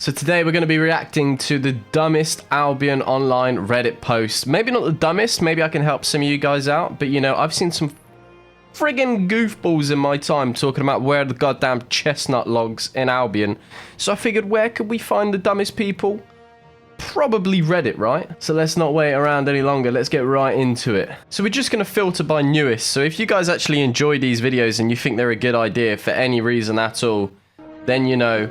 So today we're going to be reacting to the dumbest Albion Online Reddit post. Maybe not the dumbest, maybe I can help some of you guys out, but you know, I've seen some friggin' goofballs in my time talking about where are the goddamn chestnut logs in Albion. So I figured, where could we find the dumbest people? Probably Reddit, right? So let's not wait around any longer, let's get right into it. So we're just going to filter by newest. So if you guys actually enjoy these videos and you think they're a good idea for any reason at all, then you know,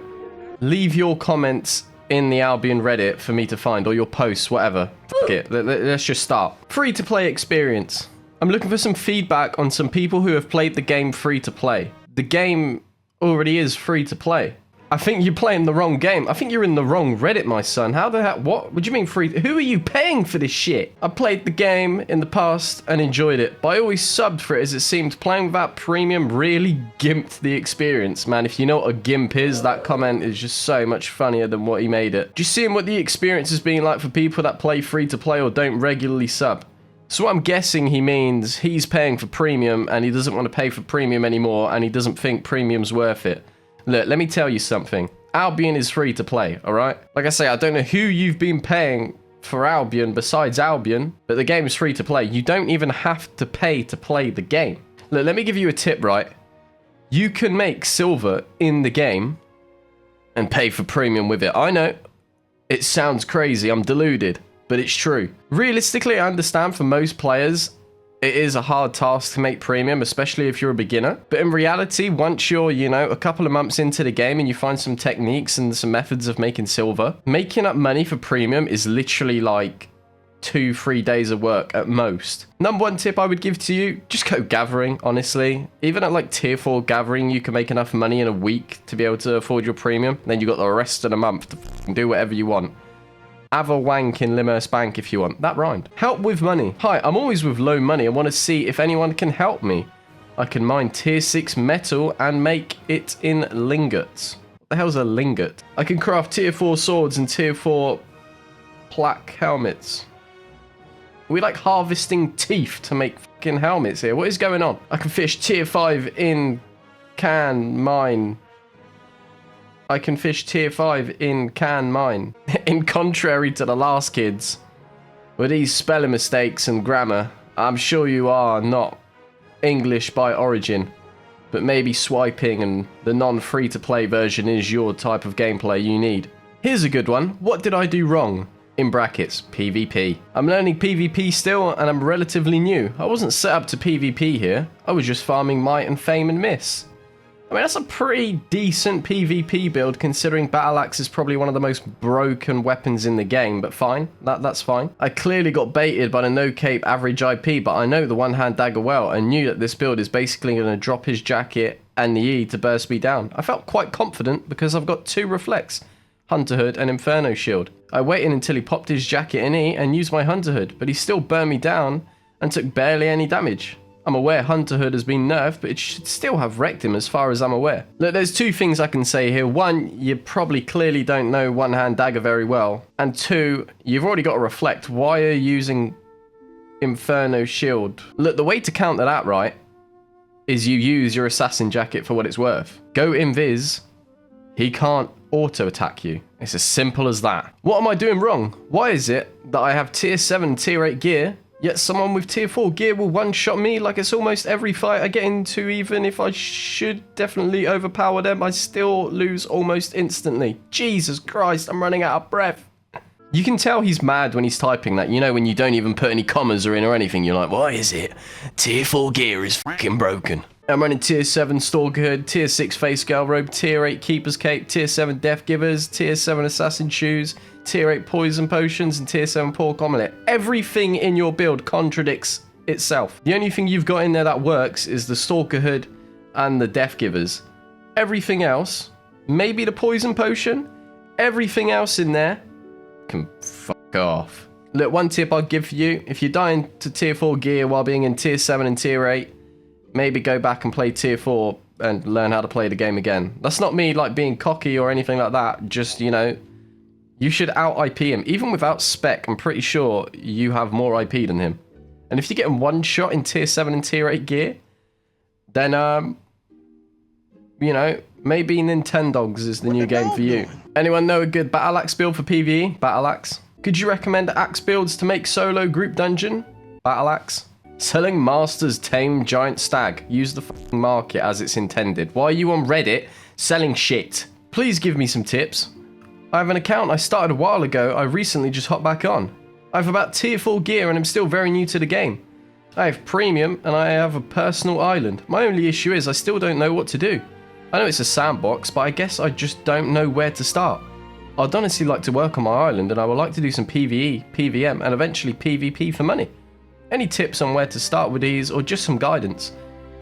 leave your comments in the Albion Reddit for me to find, or your posts, whatever. Fuck it, let's just start. Free to play experience. I'm looking for some feedback on some people who have played the game free to play. The game already is free to play. I think you're playing the wrong game. I think you're in the wrong Reddit, my son. How the hell? What do you mean free? Who are you paying for this shit? I played the game in the past and enjoyed it, but I always subbed for it as it seemed playing without premium really gimped the experience. Man, if you know what a gimp is, that comment is just so much funnier than what he made it. Just seeing what the experience is being like for people that play free to play or don't regularly sub. So what I'm guessing he means, he's paying for premium and he doesn't want to pay for premium anymore and he doesn't think premium's worth it. Look, let me tell you something. Albion is free to play, alright? Like I say, I don't know who you've been paying for Albion besides Albion, but the game is free to play. You don't even have to pay to play the game. Look, let me give you a tip, right? You can make silver in the game and pay for premium with it. I know, it sounds crazy, I'm deluded, but it's true. Realistically, I understand for most players, it is a hard task to make premium, especially if you're a beginner. But in reality, once you're, you know, a couple of months into the game and you find some techniques and some methods of making silver, making up money for premium is literally like 2-3 days of work at most. Number one tip I would give to you, just go gathering, honestly. Even at like tier 4 gathering, you can make enough money in a week to be able to afford your premium. Then you got the rest of the month to do whatever you want. Have a wank in Limmer's Bank if you want. That rhymed. Help with money. Hi, I'm always with low money. I want to see if anyone can help me. I can mine tier 6 metal and make it in lingots. What the hell's a lingot? I can craft tier 4 swords and tier 4 plaque helmets. Are we like harvesting teeth to make fucking helmets here? What is going on? I can fish tier 5 in can mine. I can fish tier 5 in can mine. In contrary to the last kids, with these spelling mistakes and grammar, I'm sure you are not English by origin, but maybe swiping and the non-free-to-play version is your type of gameplay you need. Here's a good one. What did I do wrong? In brackets, PvP. I'm learning PvP still, and I'm relatively new. I wasn't set up to PvP here. I was just farming might and fame and miss. I mean, that's a pretty decent PvP build, considering Battle Axe is probably one of the most broken weapons in the game, but fine. That's fine. I clearly got baited by the no-cape average IP, but I know the one-hand dagger well, and knew that this build is basically going to drop his jacket and the E to burst me down. I felt quite confident because I've got 2 reflects, Hunter Hood and Inferno Shield. I waited until he popped his jacket and E and used my Hunter Hood, but he still burned me down and took barely any damage. I'm aware Hunter Hood has been nerfed, but it should still have wrecked him as far as I'm aware. Look, there's 2 things I can say here. 1, you probably clearly don't know one-hand dagger very well. And 2, you've already got to reflect. Why are you using Inferno Shield? Look, the way to counter that, right, is you use your assassin jacket for what it's worth. Go invis, he can't auto-attack you. It's as simple as that. What am I doing wrong? Why is it that I have tier 7 and tier 8 gear, yet someone with tier 4 gear will one-shot me like it's almost every fight I get into? Even if I should definitely overpower them, I still lose almost instantly. Jesus Christ, I'm running out of breath. You can tell he's mad when he's typing that. You know, when you don't even put any commas or in or anything, you're like, why is it? Tier 4 gear is fucking broken. I'm running tier 7 Stalker Hood, tier 6 Face Girl Robe, tier 8 Keeper's Cape, tier 7 Death Givers, tier 7 Assassin Shoes, tier 8 Poison Potions, and tier 7 Pork Omelette. Everything in your build contradicts itself. The only thing you've got in there that works is the Stalker Hood and the Death Givers. Everything else, maybe the Poison Potion, everything else in there can fuck off. Look, one tip I'd give for you, if you're dying to tier 4 gear while being in tier 7 and tier 8, maybe go back and play tier 4 and learn how to play the game again. That's not me like being cocky or anything like that, just, you know, you should out-IP him. Even without spec, I'm pretty sure you have more IP than him. And if you're getting one shot in tier 7 and tier 8 gear, then, you know, maybe Nintendogs is the new game for you. Anyone know a good battle axe build for PvE? Battle axe. Could you recommend axe builds to make solo group dungeon? Battle axe. Selling masters tame giant stag. Use the fucking market as it's intended. Why are you on Reddit selling shit? Please give me some tips. I have an account I started a while ago. I recently just hopped back on. I have about tier 4 gear and I'm still very new to the game. I have premium and I have a personal island. My only issue is I still don't know what to do. I know it's a sandbox, but I guess I just don't know where to start. I'd honestly like to work on my island and I would like to do some PvE, PvM and eventually PvP for money. Any tips on where to start with these or just some guidance?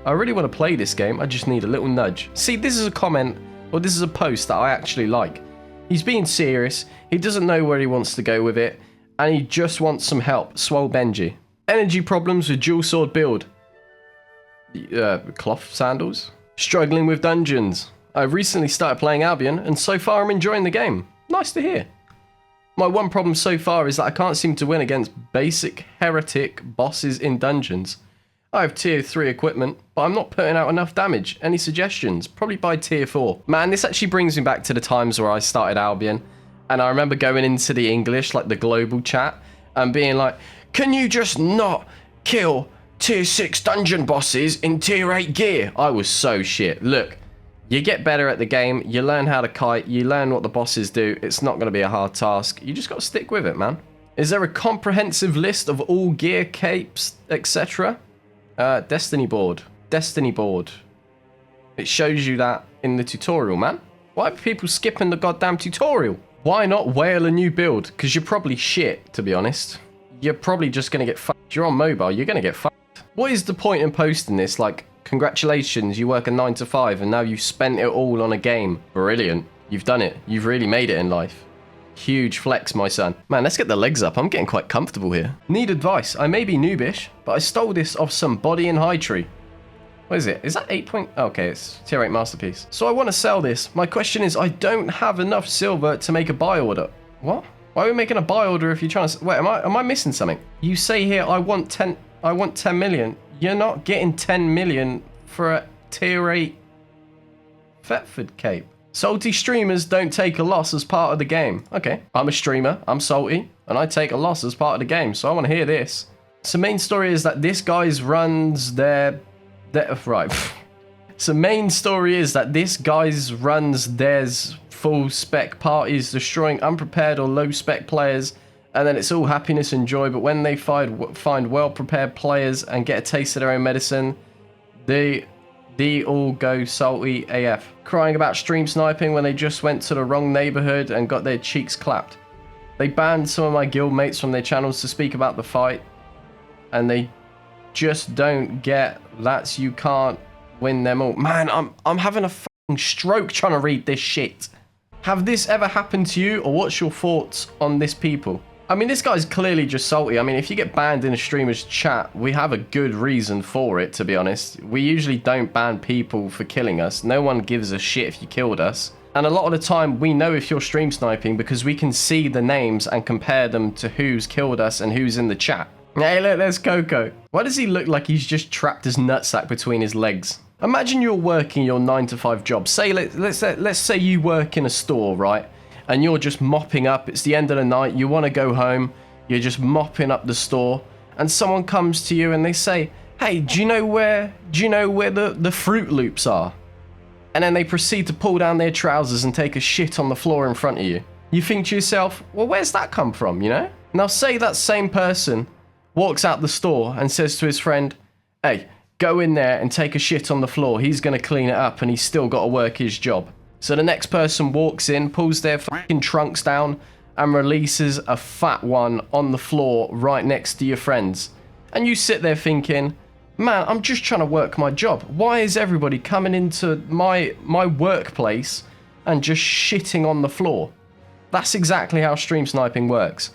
I really want to play this game, I just need a little nudge. See, this is a comment or this is a post that I actually like. He's being serious, he doesn't know where he wants to go with it, and he just wants some help. Swole Benji. Energy problems with dual sword build. Cloth sandals. Struggling with dungeons. I recently started playing Albion, and so far I'm enjoying the game. Nice to hear. My one problem so far is that I can't seem to win against basic heretic bosses in dungeons. I have tier 3 equipment, but I'm not putting out enough damage. Any suggestions? Probably by tier 4. Man, this actually brings me back to the times where I started Albion. And I remember going into the English, like the global chat, and being like, can you just not kill tier 6 dungeon bosses in tier 8 gear? I was so shit. Look, you get better at the game, you learn how to kite, you learn what the bosses do. It's not going to be a hard task. You just got to stick with it, man. Is there a comprehensive list of all gear, capes, etc.? Destiny board. Destiny board. It shows you that in the tutorial, man. Why are people skipping the goddamn tutorial? Why not whale a new build? Because you're probably shit, to be honest. You're probably just going to get fucked. You're on mobile, you're going to get fucked. What is the point in posting this? Like, congratulations, you work a 9 to 5 and now you've spent it all on a game. Brilliant. You've done it. You've really made it in life. Huge flex, my son. Man, let's get the legs up. I'm getting quite comfortable here. Need advice. I may be noobish, but I stole this off some body in high tree. What is it? Is that 8 point? Okay, it's tier 8 masterpiece. So I want to sell this. My question is, I don't have enough silver to make a buy order. What? Why are we making a buy order if you're trying to... Wait, am I missing something? You say here, I want 10 million. You're not getting 10 million for a tier 8 Thetford cape. Salty streamers don't take a loss as part of the game. Okay, I'm a streamer, I'm salty, and I take a loss as part of the game, so I want to hear this. So main story is that this guy's runs right. So main story is that this guy's runs theirs full spec parties, destroying unprepared or low spec players, and then it's all happiness and joy, but when they find well prepared players and get a taste of their own medicine, they all go salty AF. Crying about stream sniping when they just went to the wrong neighborhood and got their cheeks clapped. They banned some of my guild mates from their channels to speak about the fight, and they just don't get that you can't win them all. Man, I'm having a fucking stroke trying to read this shit. Have this ever happened to you, or what's your thoughts on this people? I mean, this guy's clearly just salty. I mean, if you get banned in a streamer's chat, we have a good reason for it, to be honest. We usually don't ban people for killing us. No one gives a shit if you killed us. And a lot of the time, we know if you're stream sniping because we can see the names and compare them to who's killed us and who's in the chat. Hey, look, there's Coco. Why does he look like he's just trapped his nutsack between his legs? Imagine you're working your 9 to 5 job. Say, let's say you work in a store, right? And you're just mopping up. It's the end of the night. You want to go home. You're just mopping up the store. And someone comes to you and they say, hey, do you know where the Fruit Loops are? And then they proceed to pull down their trousers and take a shit on the floor in front of you. You think to yourself, well, where's that come from, you know? Now say that same person walks out the store and says to his friend, hey, go in there and take a shit on the floor. He's going to clean it up and he's still got to work his job. So the next person walks in, pulls their fucking trunks down and releases a fat one on the floor right next to your friends. And you sit there thinking, man, I'm just trying to work my job. Why is everybody coming into my workplace and just shitting on the floor? That's exactly how stream sniping works.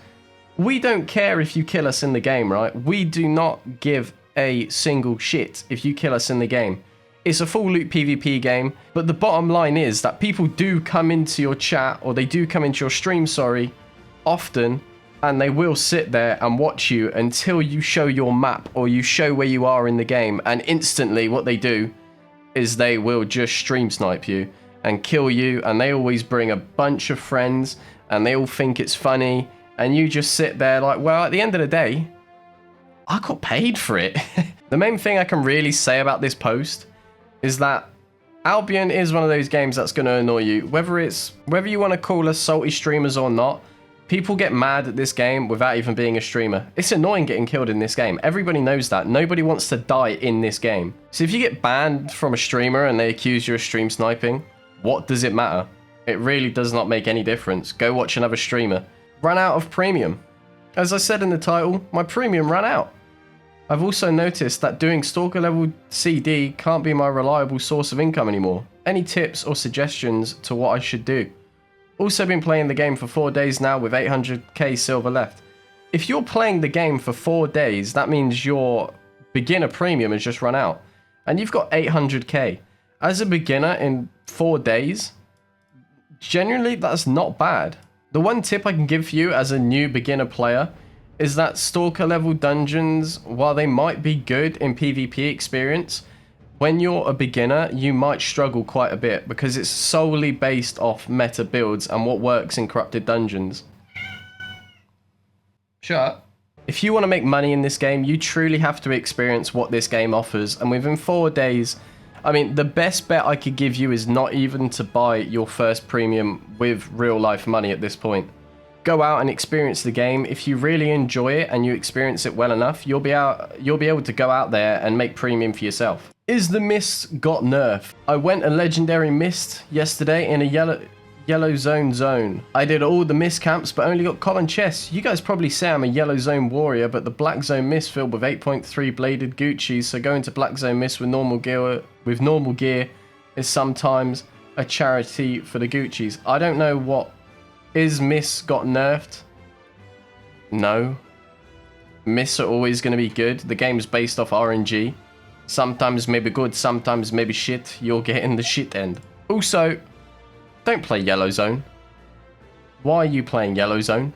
We don't care if you kill us in the game, right? We do not give a single shit if you kill us in the game. It's a full loot PvP game, but the bottom line is that people do come into your chat, or they do come into your stream, often, and they will sit there and watch you until you show your map or you show where you are in the game, and instantly what they do is they will just stream snipe you. and kill you, and they always bring a bunch of friends and they all think it's funny, and you just sit there like, well, at the end of the day, I got paid for it. The main thing I can really say about this post is that Albion is one of those games that's going to annoy you. Whether you want to call us salty streamers or not, people get mad at this game without even being a streamer. It's annoying getting killed in this game. Everybody knows that. Nobody wants to die in this game. So if you get banned from a streamer and they accuse you of stream sniping, what does it matter? It really does not make any difference. Go watch another streamer. Ran out of premium. As I said in the title, my premium ran out. I've also noticed that doing Stalker level CD can't be my reliable source of income anymore. Any tips or suggestions to what I should do? Also been playing the game for 4 days now with 800k silver left. If you're playing the game for 4 days, that means your beginner premium has just run out. And you've got 800k. As a beginner in 4 days, generally that's not bad. The one tip I can give you as a new beginner player is that Stalker level dungeons, while they might be good in PvP experience, when you're a beginner, you might struggle quite a bit because it's solely based off meta builds and what works in corrupted dungeons. Shut up. If you want to make money in this game, you truly have to experience what this game offers, and within 4 days, I mean, the best bet I could give you is not even to buy your first premium with real life money at this point. Go out and experience the game. If you really enjoy it and you experience it well enough, you'll be able to go out there and make premium for yourself. Is the mist got nerfed? I went a legendary mist yesterday in a yellow zone. I did all the mist camps but only got common chests. You guys probably say I'm a yellow zone warrior, but the black zone mist filled with 8.3 bladed Gucci's, so going to black zone mist with normal gear is sometimes a charity for the Gucci's. I don't know what. Is mist got nerfed? No. Mists are always going to be good. The game's based off RNG. Sometimes maybe good, sometimes maybe shit. You're getting the shit end. Also, don't play Yellow Zone. Why are you playing Yellow Zone?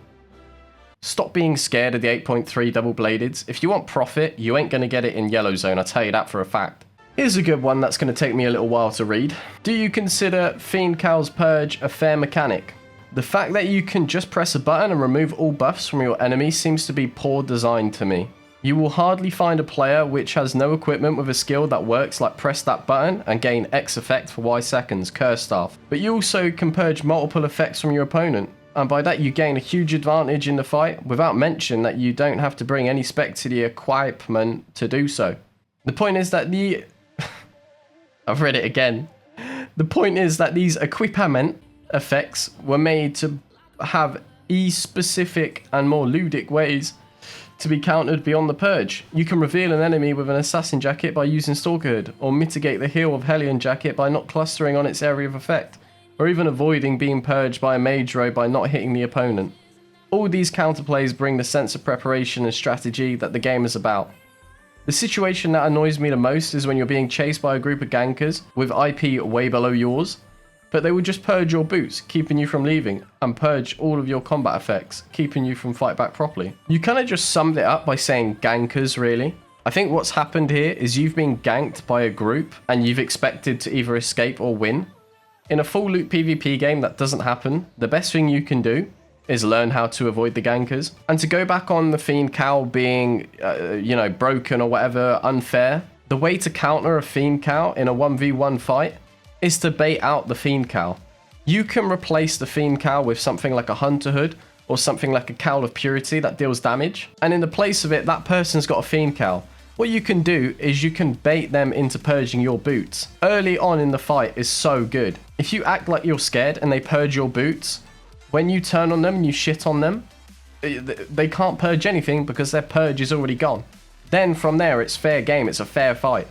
Stop being scared of the 8.3 double bladeds. If you want profit, you ain't going to get it in Yellow Zone, I'll tell you that for a fact. Here's a good one that's going to take me a little while to read. Do you consider Fiend Cowl's Purge a fair mechanic? The fact that you can just press a button and remove all buffs from your enemy seems to be poor design to me. You will hardly find a player which has no equipment with a skill that works like press that button and gain X effect for Y seconds, curse staff. But you also can purge multiple effects from your opponent, and by that you gain a huge advantage in the fight, without mention that you don't have to bring any spec to the equipment to do so. The point is that I've read it again. The point is that these equipment effects were made to have specific and more ludic ways to be countered beyond the purge. You can reveal an enemy with an assassin jacket by using Stalker Hood, or mitigate the heal of Hellion jacket by not clustering on its area of effect, or even avoiding being purged by a mage robe by not hitting the opponent. All these counterplays bring the sense of preparation and strategy that the game is about. The situation that annoys me the most is when you're being chased by a group of gankers with IP way below yours, but they will just purge your boots, keeping you from leaving, and purge all of your combat effects, keeping you from fight back properly. You kind of just summed it up by saying gankers, really. I think what's happened here is you've been ganked by a group, and you've expected to either escape or win. In a full loot PvP game, that doesn't happen. The best thing you can do is learn how to avoid the gankers. And to go back on the Fiend Cowl being, broken or whatever, unfair, the way to counter a Fiend Cowl in a 1v1 fight is to bait out the Fiend Cowl. You can replace the Fiend Cowl with something like a Hunter Hood or something like a Cowl of Purity that deals damage. And in the place of it, that person's got a Fiend Cowl. What you can do is you can bait them into purging your boots. Early on in the fight is so good. If you act like you're scared and they purge your boots, when you turn on them and you shit on them, they can't purge anything because their purge is already gone. Then from there, it's fair game. It's a fair fight.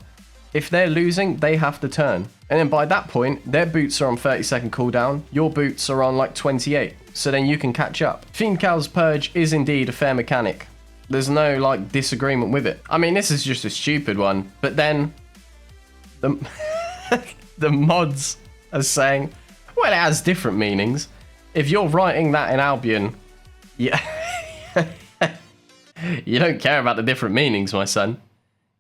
If they're losing, they have to turn. And then by that point, their boots are on 30-second cooldown. Your boots are on like 28. So then you can catch up. Fiend Cowl's Purge is indeed a fair mechanic. There's no like disagreement with it. I mean, this is just a stupid one. But then the, the mods are saying, well, it has different meanings. If you're writing that in Albion, yeah, you don't care about the different meanings, my son.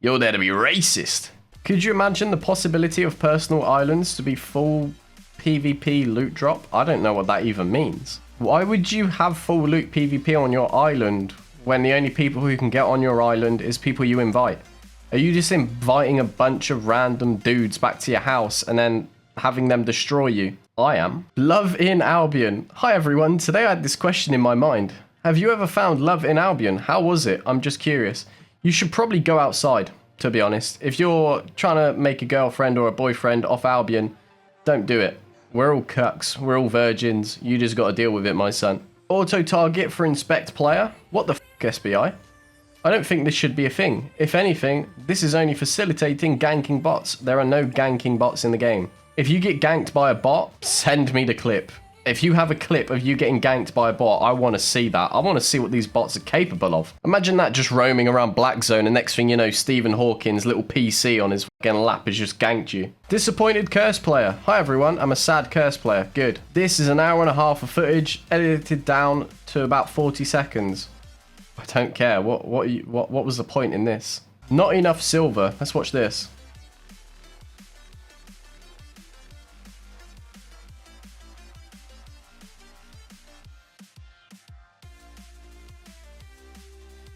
You're there to be racist. Could you imagine the possibility of personal islands to be full PvP loot drop? I don't know what that even means. Why would you have full loot PvP on your island when the only people who can get on your island is people you invite? Are you just inviting a bunch of random dudes back to your house and then having them destroy you? I am. Love in Albion. Hi everyone, today I had this question in my mind. Have you ever found love in Albion? How was it? I'm just curious. You should probably go outside, to be honest. If you're trying to make a girlfriend or a boyfriend off Albion, don't do it. We're all cucks. We're all virgins. You just got to deal with it, my son. Auto target for inspect player? What the f***, SBI? I don't think this should be a thing. If anything, this is only facilitating ganking bots. There are no ganking bots in the game. If you get ganked by a bot, send me the clip. If you have a clip of you getting ganked by a bot, I want to see that. I want to see what these bots are capable of. Imagine that just roaming around Black Zone, and next thing you know, Stephen Hawking's little PC on his fucking lap has just ganked you. Disappointed curse player. Hi everyone, I'm a sad curse player. Good. This is an hour and a half of footage, edited down to about 40 seconds. I don't care. What was the point in this? Not enough silver. Let's watch this.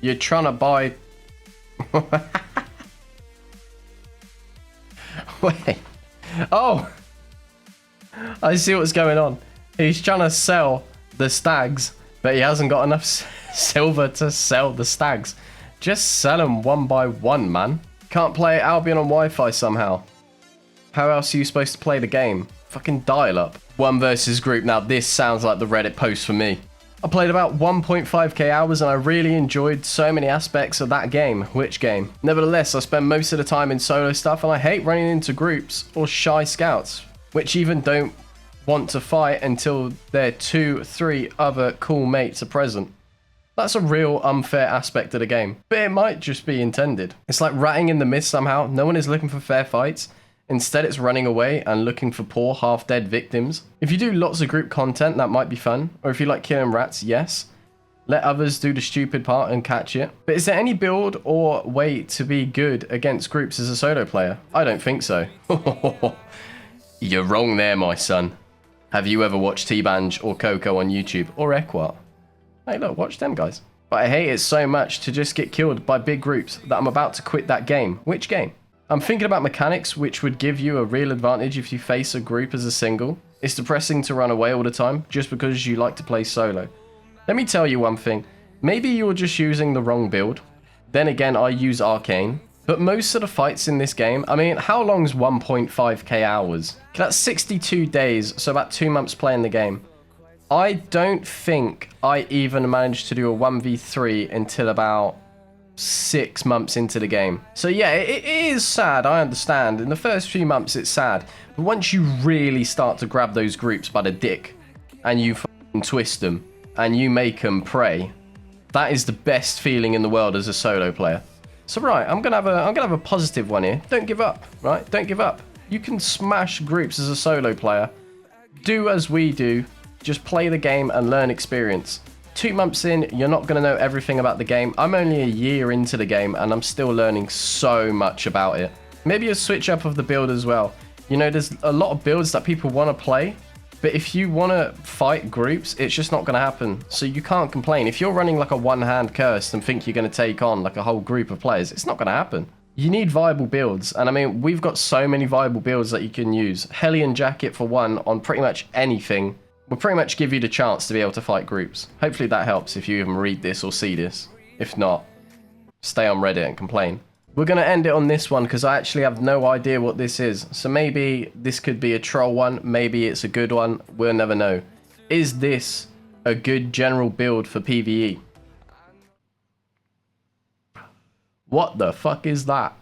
You're trying to buy... Wait. Oh! I see what's going on. He's trying to sell the stags, but he hasn't got enough silver to sell the stags. Just sell them one by one, man. Can't play Albion on Wi-Fi somehow. How else are you supposed to play the game? Fucking dial up. One versus group. Now this sounds like the Reddit post for me. I played about 1.5k hours and I really enjoyed so many aspects of that game. Which game? Nevertheless, I spend most of the time in solo stuff and I hate running into groups or shy scouts, which even don't want to fight until their 2-3 other cool mates are present. That's a real unfair aspect of the game, but it might just be intended. It's like ratting in the mist somehow. No one is looking for fair fights. Instead, it's running away and looking for poor, half-dead victims. If you do lots of group content, that might be fun. Or if you like killing rats, yes. Let others do the stupid part and catch it. But is there any build or way to be good against groups as a solo player? I don't think so. You're wrong there, my son. Have you ever watched T-Banj or Coco on YouTube? Or Equat? Hey, look, watch them guys. But I hate it so much to just get killed by big groups that I'm about to quit that game. Which game? I'm thinking about mechanics which would give you a real advantage if you face a group as a single. It's depressing to run away all the time just because you like to play solo. Let me tell you one thing. Maybe you're just using the wrong build. Then again, I use Arcane. But most of the fights in this game, I mean, how long's 1.5k hours? That's 62 days, so about 2 months playing the game. I don't think I even managed to do a 1v3 until about 6 months into the game. So yeah, it is sad, I understand. In the first few months it's sad, but once you really start to grab those groups by the dick and you fucking twist them and you make them pray, that is the best feeling in the world as a solo player. So right, I'm gonna have a positive one here. Don't give up, right? Don't give up. You can smash groups as a solo player. Do as we do. Just play the game and learn experience. 2 months in, you're not going to know everything about the game. I'm only a year into the game and I'm still learning so much about it. Maybe a switch up of the build as well. You know, there's a lot of builds that people want to play, but if you want to fight groups, it's just not going to happen. So you can't complain. If you're running like a one-hand curse and think you're going to take on like a whole group of players, it's not going to happen. You need viable builds. And I mean, we've got so many viable builds that you can use. Hellion Jacket for one on pretty much anything will pretty much give you the chance to be able to fight groups. Hopefully that helps if you even read this or see this. If not, stay on Reddit and complain. We're going to end it on this one because I actually have no idea what this is. So maybe this could be a troll one. Maybe it's a good one. We'll never know. Is this a good general build for PvE? What the fuck is that?